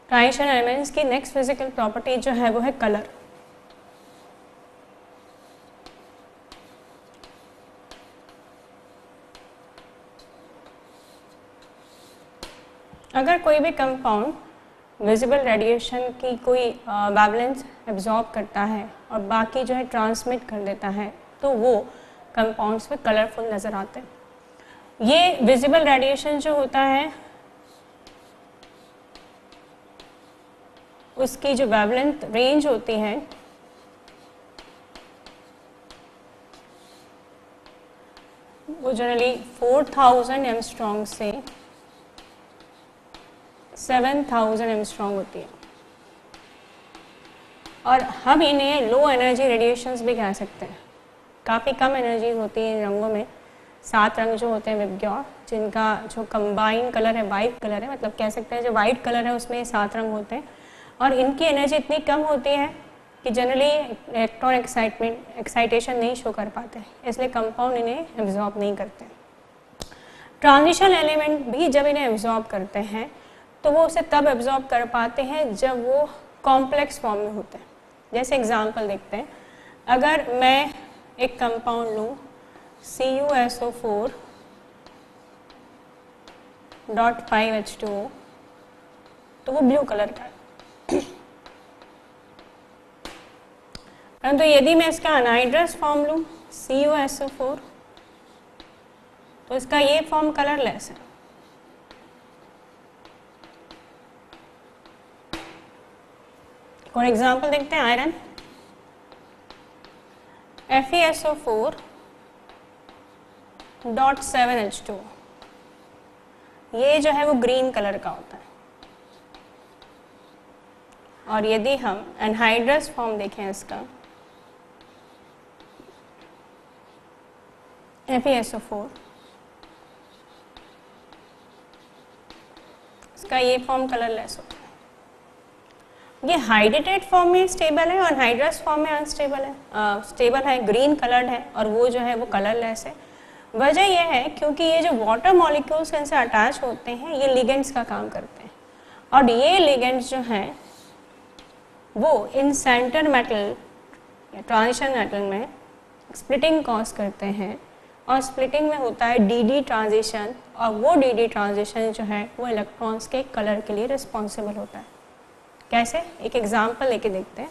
Transition elements की next physical property जो है वो है कलर। अगर कोई भी कंपाउंड विजिबल रेडिएशन की कोई वेवलेंथ एब्जॉर्ब करता है और बाकी जो है ट्रांसमिट कर देता है तो वो कंपाउंड्स में कलरफुल नज़र आते हैं। ये विजिबल रेडिएशन जो होता है उसकी जो वेवलेंथ रेंज होती है वो जनरली 4000 एंगस्ट्रॉम से 7000 एंगस्ट्रॉम होती है और हम इन्हें लो एनर्जी रेडिएशंस भी कह सकते हैं। काफ़ी कम एनर्जी होती है इन रंगों में। 7 रंग जो होते हैं विबग्योर, जिनका जो कंबाइन कलर है वाइट कलर है, मतलब कह सकते हैं जो वाइट कलर है उसमें 7 रंग होते हैं और इनकी एनर्जी इतनी कम होती है कि जनरली इलेक्ट्रॉन एक्साइटेशन नहीं शो कर पाते, इसलिए कंपाउंड इन्हें एब्जॉर्ब नहीं करते। ट्रांजिशन एलिमेंट भी जब इन्हें एब्जॉर्ब करते हैं तो वो उसे तब एब्जॉर्ब कर पाते हैं जब वो कॉम्प्लेक्स फॉर्म में होते हैं। जैसे एग्जांपल देखते हैं, अगर मैं एक कंपाउंड लूँ CuSO4.5H2O तो वो ब्लू कलर का है। परंतु यदि मैं इसका अनहाइड्रस फॉर्म लूँ CuSO4 तो इसका ये फॉर्म कलरलेस है। और एग्जांपल देखते हैं, आयरन FeSO4.7H2 ये जो है वो ग्रीन कलर का होता है और यदि हम एनहाइड्रस फॉर्म देखें इसका FeSO4 इसका ये फॉर्म कलरलेस होता है। ये हाइड्रेटेड फॉर्म में स्टेबल है और हाइड्रस फॉर्म में अनस्टेबल है, स्टेबल है, ग्रीन कलर्ड है और वो जो है वो कलरलेस है। वजह यह है क्योंकि ये जो वाटर मॉलिक्यूल्स इनसे अटैच होते हैं ये लिगेंड्स का काम करते हैं और ये लिगेंड्स जो हैं वो इन सेंटर मेटल या ट्रांजिशन मेटल में स्प्लिटिंग कॉज करते हैं और स्प्लिटिंग में होता है डी ट्रांजिशन और वो डी ट्रांजिशन जो है वो इलेक्ट्रॉन्स के कलर के लिए रिस्पॉन्सिबल होता है। कैसे, एक एग्जांपल लेके देखते हैं।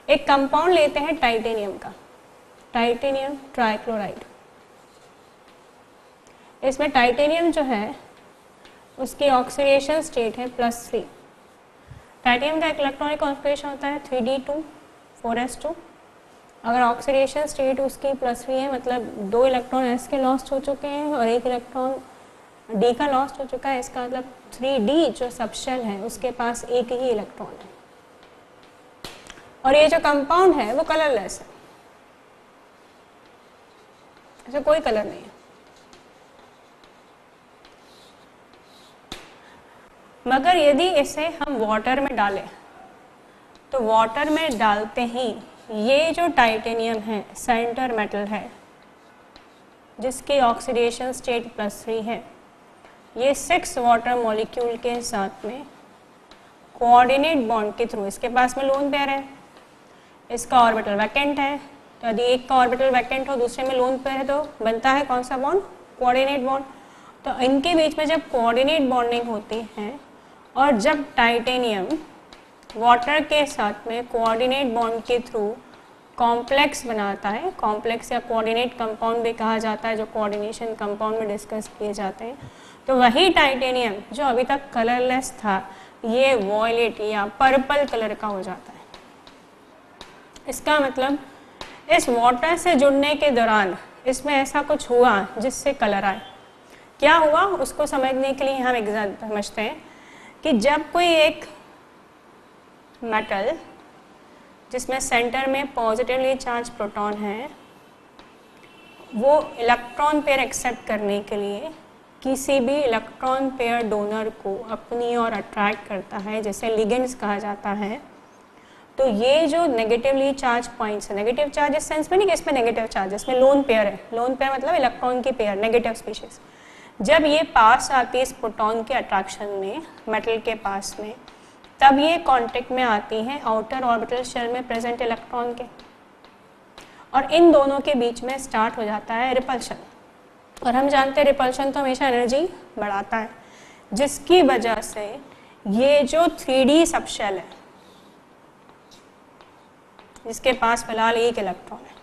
एक कंपाउंड लेते हैं टाइटेनियम का, टाइटेनियम ट्राइक्लोराइड। इसमें टाइटेनियम जो है उसकी ऑक्सीडेशन स्टेट है +3। टाइटेनियम का एक इलेक्ट्रॉनिक कॉन्फिगरेशन होता है 3d2 4s2। अगर ऑक्सीडेशन स्टेट उसकी +3 है मतलब 2 इलेक्ट्रॉन s के लॉस्ट हो चुके हैं और 1 इलेक्ट्रॉन d का लॉस्ट हो चुका है, इसका मतलब 3d जो सबशेल है उसके पास एक ही इलेक्ट्रॉन है और ये जो कंपाउंड है वो कलरलेस है, ऐसा कोई कलर नहीं है। मगर यदि इसे हम वाटर में डालें तो वाटर में डालते ही ये जो टाइटेनियम है सेंटर मेटल है जिसकी ऑक्सीडेशन स्टेट +3 है, ये 6 वाटर मॉलिक्यूल के साथ में कोऑर्डिनेट बॉन्ड के थ्रू, इसके पास में लोन पेयर है, इसका ऑर्बिटल वैकेंट है, तो यदि एक का ऑर्बिटल वैकेंट हो दूसरे में लोन पेयर है तो बनता है कौन सा बॉन्ड, कोऑर्डिनेट बॉन्ड। तो इनके बीच में जब कोऑर्डिनेट बॉन्डिंग होती है और जब टाइटेनियम वाटर के साथ में कोऑर्डिनेट बॉन्ड के थ्रू कॉम्प्लेक्स बनाता है, कॉम्प्लेक्स या कोऑर्डिनेट कंपाउंड भी कहा जाता है जो कोऑर्डिनेशन कंपाउंड में डिस्कस किए जाते हैं, तो वही टाइटेनियम जो अभी तक कलरलेस था ये वॉयलेट या पर्पल कलर का हो जाता है। इसका मतलब इस वाटर से जुड़ने के दौरान इसमें ऐसा कुछ हुआ जिससे कलर आए। क्या हुआ उसको समझने के लिए हम एग्जाम्पल समझते हैं कि जब कोई एक मेटल जिसमें सेंटर में पॉजिटिवली चार्ज प्रोटॉन है वो इलेक्ट्रॉन पेयर एक्सेप्ट करने के लिए किसी भी इलेक्ट्रॉन पेयर डोनर को अपनी ओर अट्रैक्ट करता है, जैसे लिगेंड्स कहा जाता है, तो ये जो नेगेटिवली चार्ज पॉइंट्स है, नेगेटिव चार्ज इस सेंस में नहीं कि इसमें नेगेटिव चार्ज, इसमें लोन पेयर है, लोन पेयर मतलब इलेक्ट्रॉन की पेयर, नेगेटिव स्पीशीज, जब ये पास आती है इस प्रोटॉन के अट्रैक्शन में मेटल के पास में तब ये कांटेक्ट में आती हैं आउटर ऑर्बिटल शेल में प्रेजेंट इलेक्ट्रॉन के, और इन दोनों के बीच में स्टार्ट हो जाता है रिपल्शन। और हम जानते हैं रिपल्शन तो हमेशा एनर्जी बढ़ाता है, जिसकी वजह से ये जो 3D सबशेल है जिसके पास फिलहाल एक इलेक्ट्रॉन है,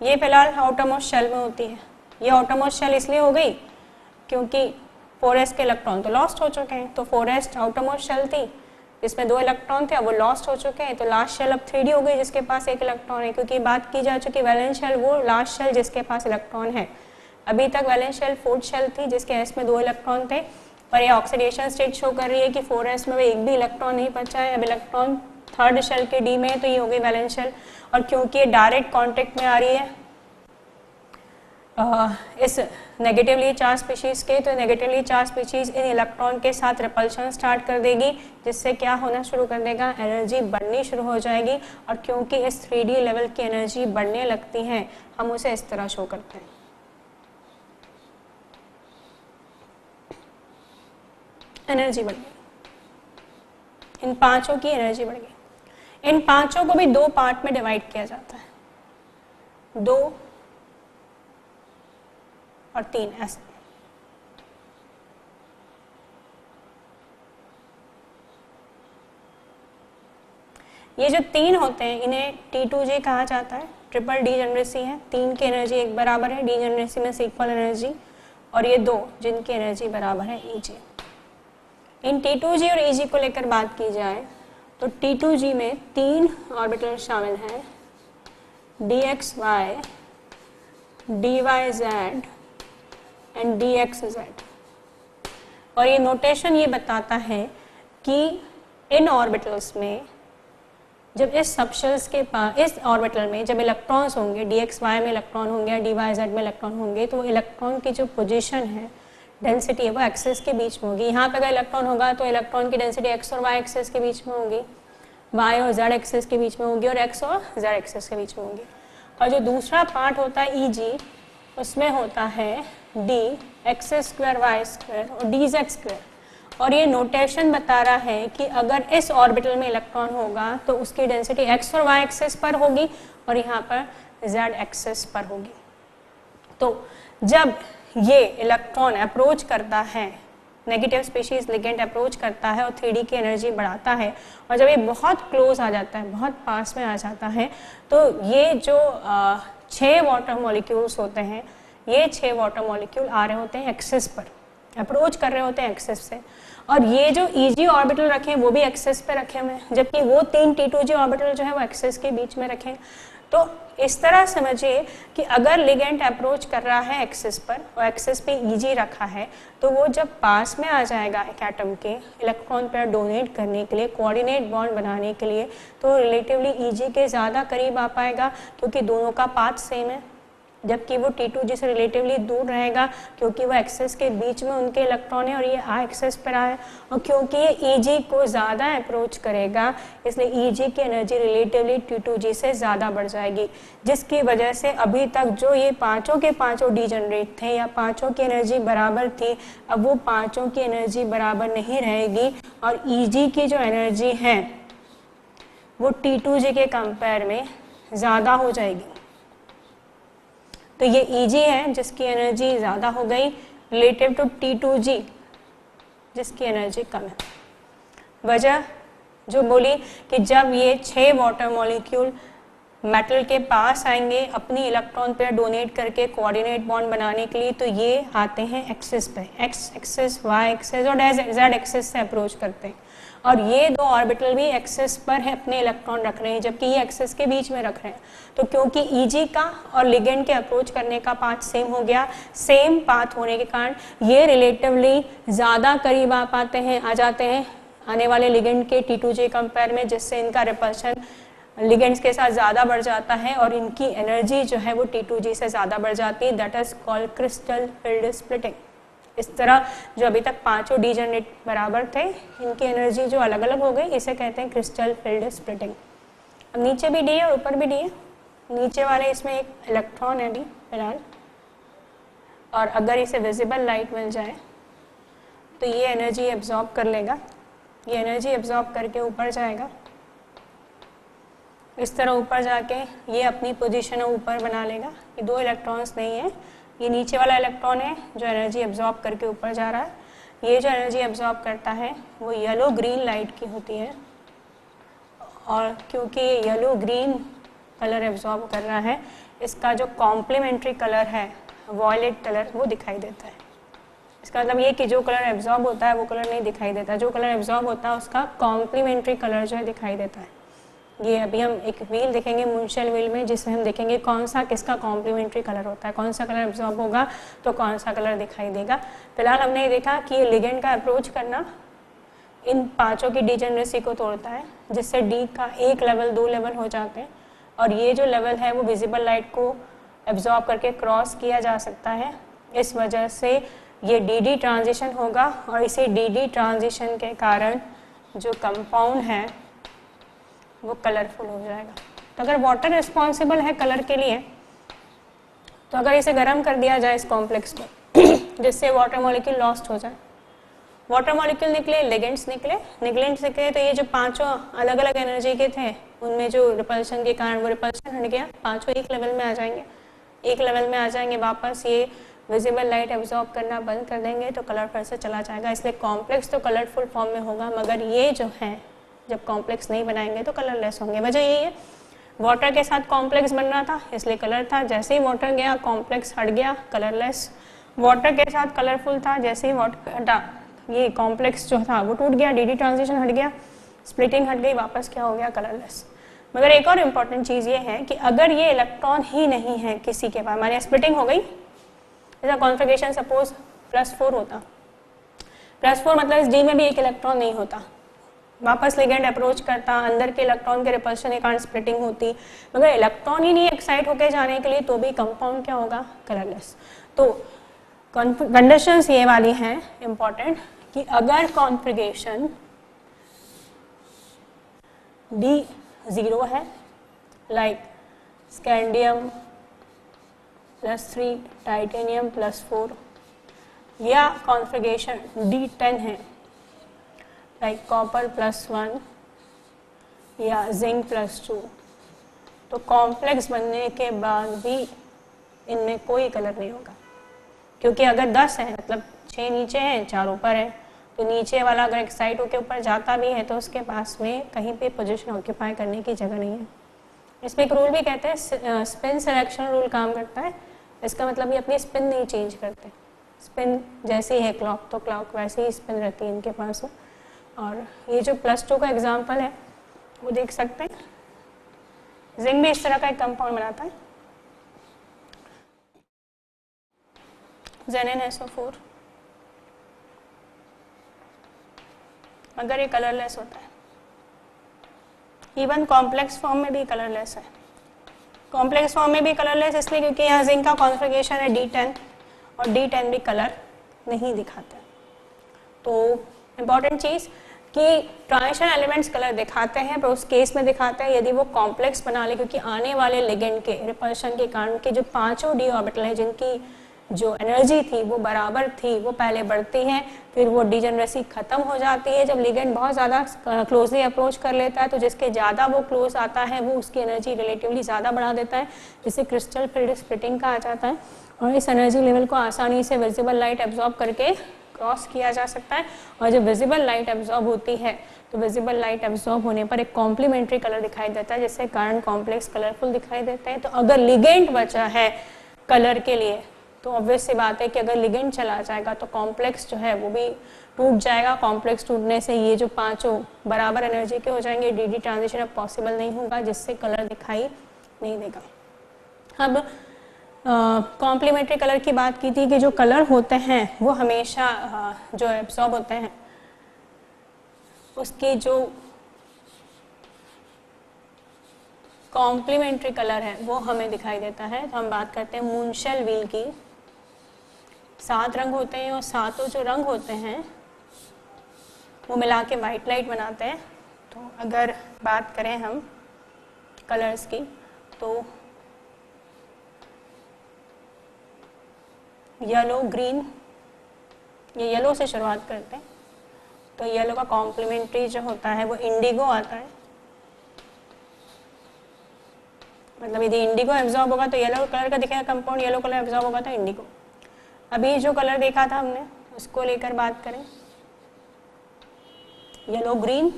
ये फिलहाल आउटरमोस्ट शेल में होती है। ये आउटरमोस्ट शेल इसलिए हो गई क्योंकि 4s के इलेक्ट्रॉन तो लॉस्ट हो चुके हैं, तो 4s आउटरमोस्ट शेल थी जिसमें 2 इलेक्ट्रॉन थे, अब वो लॉस्ट हो चुके हैं, तो लास्ट शेल अब 3D हो गई जिसके पास एक इलेक्ट्रॉन है, क्योंकि बात की जा चुकी वैलेंस शेल वो लास्ट शेल जिसके पास इलेक्ट्रॉन है। अभी तक वैलेंस शेल 4th शेल थी जिसके s में 2 इलेक्ट्रॉन थे, पर ये ऑक्सीडेशन स्टेट शो कर रही है कि 4s में एक भी इलेक्ट्रॉन नहीं बचा है, अब इलेक्ट्रॉन 3rd शेल के d में है, तो ये हो गई वैलेंस शेल। और क्योंकि ये डायरेक्ट कॉन्टेक्ट में आ रही है इस नेगेटिवली चार्ज स्पीशीज के, तो negatively charge species in electron के साथ रिपल्शन स्टार्ट कर देगी, जिससे क्या होना शुरू कर देगा, एनर्जी बढ़नी शुरू हो जाएगी। और क्योंकि इस 3D लेवल की एनर्जी बढ़ने लगती है, हम उसे इस तरह शो करते हैं, एनर्जी बढ़ गई, इन पांचों की एनर्जी बढ़ गई। इन पांचों को भी 2 पार्ट में डिवाइड किया जाता है, 2 और 3 ऐसे। ये जो 3 होते हैं इन्हें T2J कहा जाता है, ट्रिपल डीजेनरेसी है, 3 की एनर्जी एक बराबर है, डीजेनरेसी में इक्वल एनर्जी, और ये 2 जिनकी एनर्जी बराबर है EJ। इन T2G और EG को लेकर बात की जाए तो T2G में 3 ऑर्बिटल शामिल हैं, DXY, DYZ एंड DXZ। और ये नोटेशन ये बताता है कि इन ऑर्बिटल्स में जब इस सबशेल्स के पास इस ऑर्बिटल में जब इलेक्ट्रॉन्स होंगे, DXY में इलेक्ट्रॉन होंगे, DYZ में इलेक्ट्रॉन होंगे, तो इलेक्ट्रॉन की जो पोजीशन है, डेंसिटी है, वो एक्सिस के बीच में होगी। यहाँ पे अगर इलेक्ट्रॉन होगा तो इलेक्ट्रॉन की डेंसिटी x और y एक्सिस के बीच में होगी, y और z एक्सिस के बीच में होगी, और x और z एक्सिस के बीच में होगी। और जो दूसरा पार्ट होता है EG, उसमें होता है d x² y² और dz²। और ये नोटेशन बता रहा है कि अगर इस ऑर्बिटल में इलेक्ट्रॉन होगा तो उसकी डेंसिटी x और y एक्सिस पर होगी और यहाँ पर z एक्सिस पर होगी। तो जब ये इलेक्ट्रॉन अप्रोच करता है, नेगेटिव स्पीशीज लिगेंड अप्रोच करता है और 3D की एनर्जी बढ़ाता है, और जब ये बहुत क्लोज आ जाता है, बहुत पास में आ जाता है, तो ये जो 6 वाटर मॉलिक्यूल्स होते हैं, ये 6 वाटर मॉलिक्यूल आ रहे होते हैं एक्सिस पर, अप्रोच कर रहे होते हैं एक्सिस से, और ये जो EG ऑर्बिटल रखे हैं वो भी एक्सिस पे रखे हुए हैं, जबकि वो 3 T2G ऑर्बिटल जो है वो एक्सिस के बीच में रखे हैं। तो इस तरह समझिए कि अगर लिगेंड अप्रोच कर रहा है एक्सिस पर और एक्सिस पे EG रखा है, तो वो जब पास में आ जाएगा एक एटम के इलेक्ट्रॉन पेयर डोनेट करने के लिए, कोऑर्डिनेट बॉन्ड बनाने के लिए, तो रिलेटिवली EG के ज़्यादा करीब आ पाएगा क्योंकि दोनों का पाथ सेम है, जबकि वो T2G से रिलेटिवली दूर रहेगा क्योंकि वो एक्सिस के बीच में उनके इलेक्ट्रॉन है और ये I एक्सिस पर है, और क्योंकि ये EG को ज़्यादा अप्रोच करेगा इसलिए EG की एनर्जी रिलेटिवली T2G से ज़्यादा बढ़ जाएगी, जिसकी वजह से अभी तक जो ये पाँचों के पाँचों डीजनरेट थे या पाँचों की एनर्जी बराबर थी, अब वो पाँचों की एनर्जी बराबर नहीं रहेगी और EG की जो एनर्जी है वो T2G के कंपेयर में ज़्यादा हो जाएगी। तो ये EG है जिसकी एनर्जी ज़्यादा हो गई रिलेटिव टू T2G जिसकी एनर्जी कम है। वजह जो बोली कि जब ये 6 वाटर मॉलिक्यूल मेटल के पास आएंगे अपनी इलेक्ट्रॉन पेयर डोनेट करके कोऑर्डिनेट बॉन्ड बनाने के लिए, तो ये आते हैं एक्सिस पे, एक्स एक्सिस, वाई एक्सिस और जेड एक्सिस से अप्रोच करते हैं, और ये 2 ऑर्बिटल भी एक्सिस पर है अपने इलेक्ट्रॉन रख रहे हैं जबकि ये एक्सिस के बीच में रख रहे हैं। तो क्योंकि EG का और लिगेंड के अप्रोच करने का पाथ सेम हो गया, सेम पाथ होने के कारण ये रिलेटिवली ज़्यादा करीब आ पाते हैं, आ जाते हैं आने वाले लिगेंड के T2G कंपेयर में, जिससे इनका रिपल्शन लिगेंड्स के साथ ज़्यादा बढ़ जाता है और इनकी एनर्जी जो है वो T2G से ज़्यादा बढ़ जाती है। That is called crystal field splitting. इस तरह जो अभी तक पांचों डीजनरेट बराबर थे, इनकी एनर्जी जो अलग अलग हो गई, इसे कहते हैं क्रिस्टल फील्ड स्प्लिटिंग। अब नीचे भी डी है और ऊपर भी डी है। नीचे वाले इसमें एक इलेक्ट्रॉन है डी फिलहाल, और अगर इसे विजिबल लाइट मिल जाए तो ये एनर्जी एब्जॉर्ब कर लेगा ये एनर्जी एब्जॉर्ब करके ऊपर जाएगा, इस तरह ऊपर जाके ये अपनी पोजीशन ऊपर बना लेगा। ये 2 इलेक्ट्रॉन्स नहीं है, ये नीचे वाला इलेक्ट्रॉन है जो एनर्जी एब्जॉर्ब करके ऊपर जा रहा है। ये जो एनर्जी एब्जॉर्ब करता है वो येलो ग्रीन लाइट की होती है, और क्योंकि ये येलो ग्रीन कलर एब्जॉर्ब कर रहा है, इसका जो कॉम्प्लीमेंट्री कलर है वॉयलेट कलर वो दिखाई देता है। इसका मतलब ये कि जो कलर एब्जॉर्ब होता है वो कलर नहीं दिखाई देता, जो कलर एब्जॉर्ब होता है उसका कॉम्प्लीमेंट्री कलर जो है दिखाई देता है। ये अभी हम एक व्हील देखेंगे मुंशल व्हील में, जिसमें हम देखेंगे कौन सा किसका कॉम्प्लीमेंट्री कलर होता है, कौन सा कलर एब्जॉर्ब होगा तो कौन सा कलर दिखाई देगा। फिलहाल हमने ये देखा कि ये लिगेंड का अप्रोच करना इन 5 की डिजेनरेसी को तोड़ता है, जिससे डी का 1 लेवल 2 लेवल हो जाते हैं, और ये जो लेवल है वो विजिबल लाइट को एब्जॉर्ब करके क्रॉस किया जा सकता है। इस वजह से ये डी ट्रांजिशन होगा, और इसी डी ट्रांजिशन के कारण जो कंपाउंड है वो कलरफुल हो जाएगा। तो अगर वाटर रिस्पॉन्सिबल है कलर के लिए, तो अगर इसे गर्म कर दिया जाए इस कॉम्प्लेक्स को जिससे वाटर मॉलिक्यूल लॉस्ट हो जाए, वाटर मॉलिक्यूल निकले, लिगेंड्स निकले, तो ये जो 5 अलग अलग एनर्जी के थे उनमें जो रिपल्शन के कारण वो रिपल्शन हट गया, 5 एक लेवल में आ जाएंगे, एक लेवल में आ जाएंगे वापस, ये विजिबल लाइट एब्जॉर्ब करना बंद कर देंगे तो कलर फिर से चला जाएगा। इसलिए कॉम्प्लेक्स तो कलरफुल फॉर्म में होगा, मगर ये जो है जब कॉम्प्लेक्स नहीं बनाएंगे तो कलरलेस होंगे। वजह यही है, वाटर के साथ कॉम्प्लेक्स बन रहा था इसलिए कलर था, जैसे ही वाटर गया कॉम्प्लेक्स हट गया, कलरलेस। वाटर के साथ कलरफुल था, जैसे ही वाटर हटा ये कॉम्प्लेक्स जो था वो टूट गया, डी ट्रांजिशन हट गया, स्प्लिटिंग हट गई, वापस क्या हो गया, कलरलेस। मगर एक और इम्पॉर्टेंट चीज़ ये है कि अगर ये इलेक्ट्रॉन ही नहीं है किसी के पास, हमारे स्प्लिटिंग हो गई, जैसा कॉन्फिगरेशन सपोज +4 होता, +4 मतलब इस डी में भी एक इलेक्ट्रॉन नहीं होता, वापस लिगेंड अप्रोच करता, अंदर के इलेक्ट्रॉन के रिपल्शन के कारण स्प्लिटिंग होती, मगर इलेक्ट्रॉन ही नहीं एक्साइट होकर जाने के लिए तो भी कंपाउंड क्या होगा, कलरलेस। तो कंडीशंस ये वाली हैं इम्पॉर्टेंट कि अगर कॉन्फिगरेशन डी 0 है, लाइक स्कैंडियम +3 टाइटेनियम +4, या कॉन्फिगरेशन D10 है, लाइक कॉपर +1 या जिंक +2, तो कॉम्प्लेक्स बनने के बाद भी इनमें कोई कलर नहीं होगा, क्योंकि अगर 10 है मतलब 6 नीचे हैं 4 ऊपर है, तो नीचे वाला अगर एक्साइट होकर ऊपर जाता भी है तो उसके पास में कहीं पे पोजीशन ऑक्यूपाई करने की जगह नहीं है। इसमें एक रूल भी कहते हैं, स्पिन सिलेक्शन रूल काम करता है। इसका मतलब ये अपनी स्पिन नहीं चेंज करते, स्पिन जैसे ही है क्लॉक तो क्लॉक वैसे ही स्पिन रहती है इनके पास। और ये जो +2 का एग्जाम्पल है वो देख सकते हैं, जिंक भी इस तरह का एक कंपाउंड बनाता है, ZnSO4, मगर ये कलरलेस होता है। इवन कॉम्प्लेक्स फॉर्म में भी कलरलेस है, कॉम्प्लेक्स फॉर्म में भी कलरलेस इसलिए क्योंकि यहाँ जिंक का कॉन्फिगरेशन है D10 और D10 भी कलर नहीं दिखाता। तो इम्पॉर्टेंट चीज़ कि ट्रांजिशन एलिमेंट्स कलर दिखाते हैं, पर उस केस में दिखाते हैं यदि वो कॉम्प्लेक्स बना ले, क्योंकि आने वाले लिगेंड के रिपल्शन के कारण के जो 5 डी ऑर्बिटल है जिनकी जो एनर्जी थी वो बराबर थी, वो पहले बढ़ती हैं, फिर वो डिजेनरेसी खत्म हो जाती है जब लिगेंड बहुत ज़्यादा क्लोजली अप्रोच कर लेता है, तो जिसके ज़्यादा वो क्लोज आता है वो उसकी एनर्जी रिलेटिवली ज़्यादा बढ़ा देता है, जिसे क्रिस्टल फील्ड स्प्लिटिंग कहा जाता है। और इस एनर्जी लेवल को आसानी से विजिबल लाइट एब्जॉर्ब करके क्रॉस किया जा सकता है, और जब विजिबल लाइट एब्जॉर्ब होती है तो विजिबल लाइट एब्जॉर्ब होने पर एक कॉम्प्लीमेंट्री कलर दिखाई देता है, जिससे कारण कॉम्प्लेक्स कलरफुल दिखाई देते हैं। तो अगर लिगेंड बचा है कलर के लिए तो ऑब्वियस सी बात है कि अगर लिगेंड चला जाएगा तो कॉम्प्लेक्स जो है वो भी टूट जाएगा। कॉम्प्लेक्स टूटने से ये जो 5 बराबर एनर्जी के हो जाएंगे, डी ट्रांजिशन अब पॉसिबल नहीं होगा, जिससे कलर दिखाई नहीं देगा। अब कॉम्प्लीमेंट्री कलर की बात की थी कि जो कलर होते हैं वो हमेशा जो एब्जॉर्ब होते हैं उसकी जो कॉम्प्लीमेंट्री कलर है वो हमें दिखाई देता है। तो हम बात करते हैं मुंशल व्हील की। 7 रंग होते हैं और 7 जो रंग होते हैं वो मिला के वाइट लाइट बनाते हैं। तो अगर बात करें हम कलर्स की तो येलो, ग्रीन, ये येलो से शुरुआत करते हैं, तो येलो का कॉम्प्लीमेंट्री जो होता है वो इंडिगो आता है, मतलब यदि इंडिगो एब्जॉर्ब होगा तो येलो कलर का दिखेगा कंपाउंड, येलो कलर एब्जॉर्ब होगा तो इंडिगो। अभी जो कलर देखा था हमने उसको लेकर बात करें, येलो ग्रीन,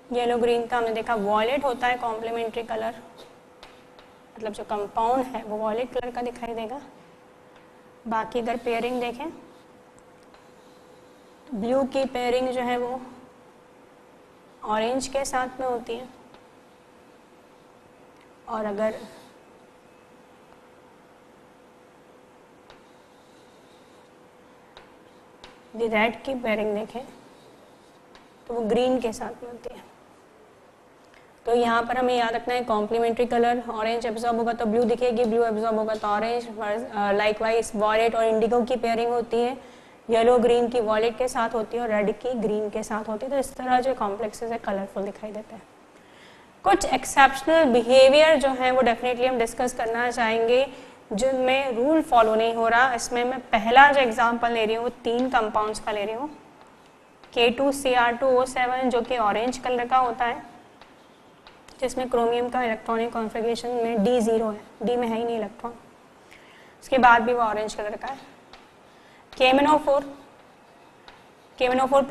येलो ग्रीन का हमने देखा वॉयलेट होता है कॉम्प्लीमेंट्री कलर, मतलब जो कंपाउंड है वो वॉयलेट कलर का दिखाई देगा। बाकी अगर पेयरिंग देखें तो ब्लू की पेयरिंग जो है वो ऑरेंज के साथ में होती है, और अगर रेड की पेयरिंग देखें तो वो ग्रीन के साथ में होती है। तो यहाँ पर हमें याद रखना है कॉम्प्लीमेंट्री कलर, ऑरेंज एब्जॉर्ब होगा तो ब्लू दिखेगी, ब्लू एब्जॉर्ब होगा तो ऑरेंज। लाइकवाइज वॉयलेट और इंडिगो की पेयरिंग होती है, येलो ग्रीन की वॉयलेट के साथ होती है और रेड की ग्रीन के साथ होती है। तो इस तरह जो कॉम्प्लेक्सेस है कलरफुल दिखाई देते हैं। कुछ एक्सेप्शनल बिहेवियर जो है वो डेफिनेटली हम डिस्कस करना चाहेंगे जिनमें रूल फॉलो नहीं हो रहा। इसमें मैं पहला जो एग्जांपल ले रही हूँ वो 3 कंपाउंड्स का ले रही हूँ, K2Cr2O7 जो कि ऑरेंज कलर का होता है, जिसमें क्रोमियम का इलेक्ट्रॉनिक कॉन्फ़िगरेशन में D0 है, D में है ही नहीं इलेक्ट्रॉन, उसके बाद भी वो ऑरेंज कलर का है। KMnO4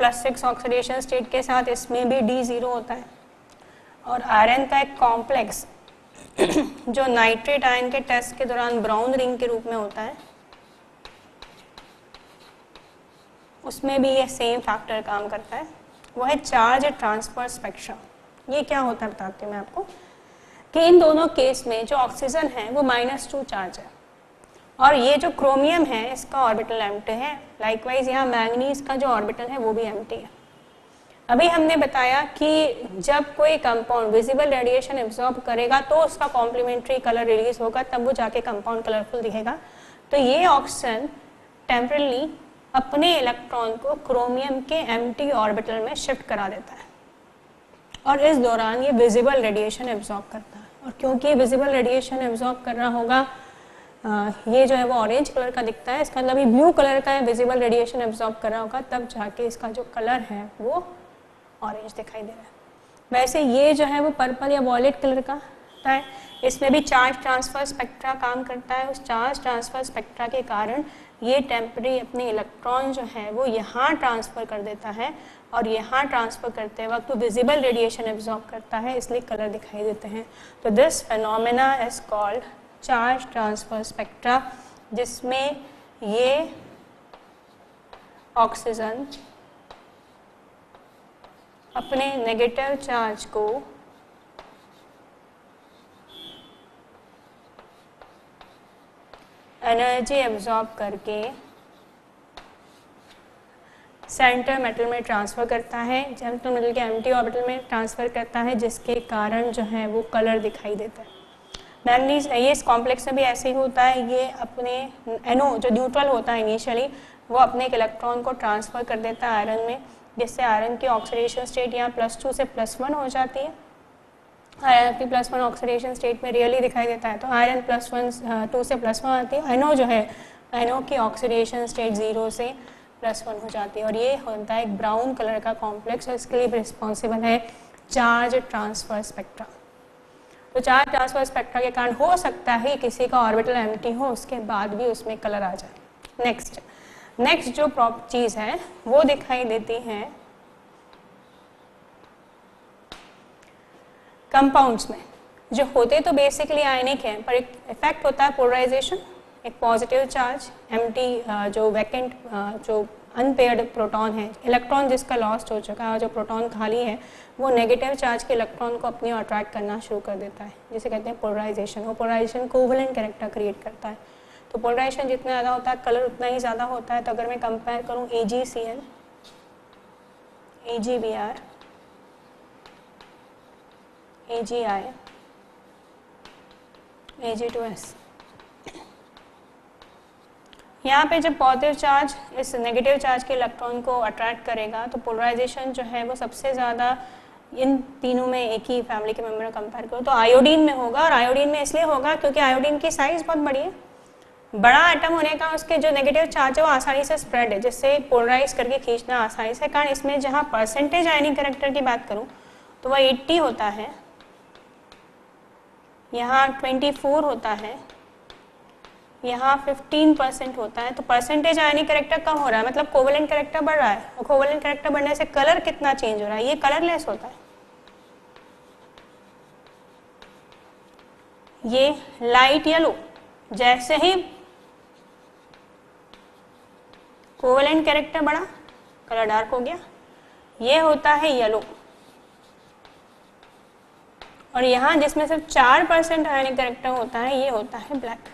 +6 ऑक्सीडेशन स्टेट के साथ इसमें भी D0 होता है। और आयरन का एक कॉम्प्लेक्स जो नाइट्रेट आयन के टेस्ट के दौरान ब्राउन रिंग के रूप में होता है, उसमें भी ये सेम फैक्टर काम करता है, वो है चार्ज ट्रांसफर स्पेक्ट्रा। ये क्या होता है बताती हूँ मैं आपको कि इन दोनों केस में जो ऑक्सीजन है वो -2 चार्ज है और ये जो क्रोमियम है इसका ऑर्बिटल एम्प्टी है। लाइकवाइज यहाँ मैंगनीज का जो ऑर्बिटल है वो भी एम्प्टी है। अभी हमने बताया कि जब कोई कंपाउंड विजिबल रेडिएशन एब्जॉर्ब करेगा तो उसका कॉम्प्लीमेंट्री कलर रिलीज होगा, तब वो जाके कंपाउंड कलरफुल दिखेगा। तो ये ऑक्सीजन टेम्परली अपने इलेक्ट्रॉन को क्रोमियम के एम्प्टी ऑर्बिटल में शिफ्ट करा देता है और इस दौरान ये विजिबल रेडिएशन एब्जॉर्ब करता है। और क्योंकि ये विजिबल रेडिएशन एब्जॉर्ब कर रहा होगा, ये जो है वो ऑरेंज कलर का दिखता है, इसका मतलब ये ब्लू कलर का है, विजिबल रेडिएशन एब्जॉर्ब कर रहा होगा, तब जाके इसका जो कलर है वो ऑरेंज दिखाई दे रहा है। वैसे ये जो है वो पर्पल या वॉयलेट कलर का होता है, इसमें भी चार्ज ट्रांसफर स्पेक्ट्रा काम करता है। उस चार्ज ट्रांसफर स्पेक्ट्रा के कारण ये टेम्पररी अपने इलेक्ट्रॉन जो है वो यहाँ ट्रांसफ़र कर देता है और यहाँ ट्रांसफ़र करते वक्त तो विजिबल रेडिएशन एब्जॉर्ब करता है, इसलिए कलर दिखाई देते हैं। तो this phenomena is called charge transfer spectra, जिसमें ये ऑक्सीजन अपने नेगेटिव चार्ज को एनर्जी एब्जॉर्ब करके सेंटर मेटल में ट्रांसफ़र करता है, सेंटर मेटल के एम्प्टी ऑर्बिटल में ट्रांसफ़र करता है, जिसके कारण जो है वो कलर दिखाई देता है। मैंगनीज ये इस कॉम्प्लेक्स में भी ऐसे ही होता है, ये अपने NO जो न्यूट्रल होता है इनिशियली वो अपने एक इलेक्ट्रॉन को ट्रांसफ़र कर देता है आयरन में, जिससे आयरन की ऑक्सीडेशन स्टेट यहाँ +2 से +1 हो जाती है। आयरन अपनी +1 ऑक्सीडेशन स्टेट में रियली दिखाई देता है, तो आयरन +2 से +1 आती है। NO जो है NO की ऑक्सीडेशन स्टेट 0 से +1 हो जाती है और ये होता है एक ब्राउन कलर का कॉम्प्लेक्स और इसके लिए रिस्पॉन्सिबल है चार्ज ट्रांसफर स्पेक्ट्रा। तो चार्ज ट्रांसफर स्पेक्ट्रा के कारण हो सकता है किसी का ऑर्बिटल एम्प्टी हो उसके बाद भी उसमें कलर आ जाए। नेक्स्ट जो चीज़ है वो दिखाई देती है कंपाउंड्स में, जो होते तो बेसिकली आयनिक हैं पर एक इफेक्ट होता है पोलराइजेशन। एक पॉजिटिव चार्ज एम्प्टी जो वैकेंट जो अनपेयर्ड प्रोटॉन है, इलेक्ट्रॉन जिसका लॉस्ट हो चुका है और जो प्रोटॉन खाली है वो नेगेटिव चार्ज के इलेक्ट्रॉन को अपनी अट्रैक्ट करना शुरू कर देता है, जिसे कहते हैं पोलराइजेशन। वो पोलराइजेशन कोवेलेंट कैरेक्टर क्रिएट करता है। तो पोलराइजेशन जितना ज़्यादा होता है कलर उतना ही ज़्यादा होता है। तो अगर मैं कंपेयर करूँ AgCl, AgBr, AgI, Ag2S, यहाँ पे जब पॉजिटिव चार्ज इस नेगेटिव चार्ज के इलेक्ट्रॉन को अट्रैक्ट करेगा तो पोलराइजेशन जो है वो सबसे ज़्यादा इन तीनों में एक ही फैमिली के मेंबर कंपेयर करो तो आयोडीन में होगा। और आयोडीन में इसलिए होगा क्योंकि आयोडीन की साइज़ बहुत बड़ी है, बड़ा एटम होने का उसके जो नेगेटिव चार्ज है वो आसानी से स्प्रेड है, जिससे पोलराइज करके खींचना आसानी से। कारण इसमें जहाँ परसेंटेज आयनिक कैरेक्टर की बात करूँ तो वह 80 होता है, यहाँ 24 होता है, यहाँ 15% होता है। तो परसेंटेज आयनिक कैरेक्टर कम हो रहा है, मतलब कोवेलेंट कैरेक्टर बढ़ रहा है, और कोवेलेंट कैरेक्टर बढ़ने से कलर कितना चेंज हो रहा है, ये कलरलेस होता है। ये लाइट येलो, जैसे ही कोवेलेंट कैरेक्टर बढ़ा कलर डार्क हो गया, ये होता है येलो। और यहाँ जिसमें सिर्फ 4% आयनिक कैरेक्टर होता है, ये होता है ब्लैक।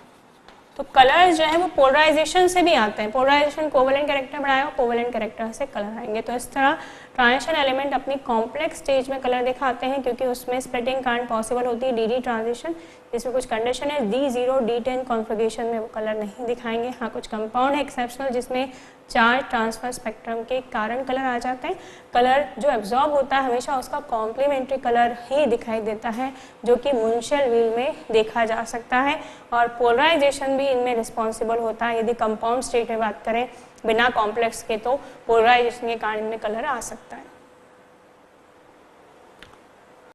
तो कलर्स जो है वो पोलराइजेशन से भी आते हैं, पोलराइजेशन कोवेलेंट कैरेक्टर बढ़ाएगा, कोवेलेंट कैरेक्टर से कलर आएंगे। तो इस तरह ट्रांजिशन एलिमेंट अपनी कॉम्प्लेक्स स्टेज में कलर दिखाते हैं, क्योंकि उसमें स्प्लिटिंग कांड पॉसिबल होती है, डी ट्रांजिशन, जिसमें कुछ कंडीशन है, D0 D10 कॉन्फ़िगरेशन में वो कलर नहीं दिखाएंगे। हाँ, कुछ कंपाउंड है एक्सेप्शनल जिसमें चार्ज ट्रांसफर स्पेक्ट्रम के कारण कलर आ जाते हैं। कलर जो एब्जॉर्ब होता है हमेशा उसका कॉम्प्लीमेंट्री कलर ही दिखाई देता है, जो कि मुंशल व्हील में देखा जा सकता है, और पोलराइजेशन भी इनमें रिस्पॉन्सिबल होता है। यदि कंपाउंड स्टेट में बात करें बिना कॉम्प्लेक्स के, तो पोलराइजेशन के कारण इनमें कलर आ सकता है।